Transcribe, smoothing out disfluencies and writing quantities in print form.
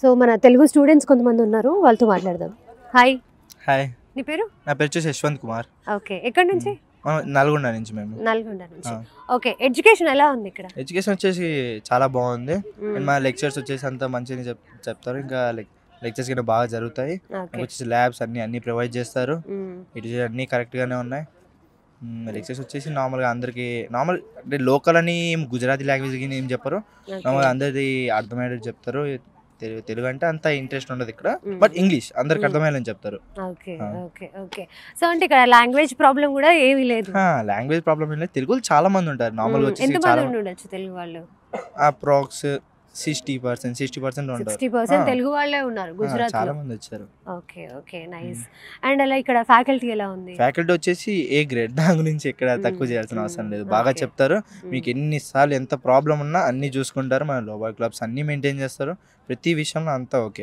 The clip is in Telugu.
సో మన తెలుగు స్టూడెంట్స్ కొంతమంది ఉన్నారు, వాళ్ళతో మాట్లాడదాం. హాయ్, హాయ్, నీ పేరు? నా పేరు వచ్చేసి యశ్వంత్ కుమార్. ఓకే, ఎక్కడి నుంచి? నల్గొండ నుంచి మేము. నల్గొండ నుంచి. ఓకే, ఎడ్యుకేషన్ ఎలా ఉంది ఇక్కడ? ఎడ్యుకేషన్ వచ్చేసి చాలా బాగుంది. అండ్ మా లెక్చర్స్ వచ్చేసి అంతా మంచిగా చెప్తారు. ఇంకా లెక్చర్స్ కింద బాగా జరుగుతాయి. వచ్చేసి ల్యాబ్స్ అన్ని ప్రొవైడ్ చేస్తారు. ఇటు అన్నీ కరెక్ట్గానే ఉన్నాయి. లెక్చర్స్ వచ్చేసి నార్మల్గా అందరికి అంటే లోకల్ అని గుజరాతీ లాంగ్వేజ్ కి ఏం చెప్పరు. నార్మల్గా అందరిది అర్థమయ్యేది చెప్తారు. తెలుగు అంటే అంత ఇంట్రెస్ట్ ఉండదు ఇక్కడ, బట్ ఇంగ్లీష్ అందరికి అర్థమయ్యేదని చెప్తారు. Okay okay okay. సో అంటే ఇక్కడ లాంగ్వేజ్ ప్రాబ్లం కూడా ఏమీ లేదు. లాంగ్వేజ్ ప్రాబ్లం ఏం లేదు. తెలుగులో చాలా మంది ఉంటారు. నార్మల్గా వచ్చేసి చాలా ఉండొచ్చు తెలుగు వాళ్ళు. అప్రాక్స్ 60% ఉంటారు. 60% తెలుగు వాళ్ళే ఉన్నారు గుజరాత్. చాలా మంది వచ్చారు. Okay okay, nice. అండ్ అలా ఇక్కడ ఫ్యాకల్టీ ఎలా ఉంది? ఫ్యాకల్టీ వచ్చేసి ఏ గ్రేడ్, దాని గురించి ఎక్కడ తక్కువ చేయాల్సిన అవసరం లేదు. బాగా చెప్తారు. మీకు ఎన్నిసార్లు ఎంత ప్రాబ్లం ఉన్నా అన్ని చూసుకుంటారు. మన లోబల్ క్లబ్స్ అన్ని మెయింటైన్ చేస్తారు. ప్రతి విషయంలో అంతా ఓకే.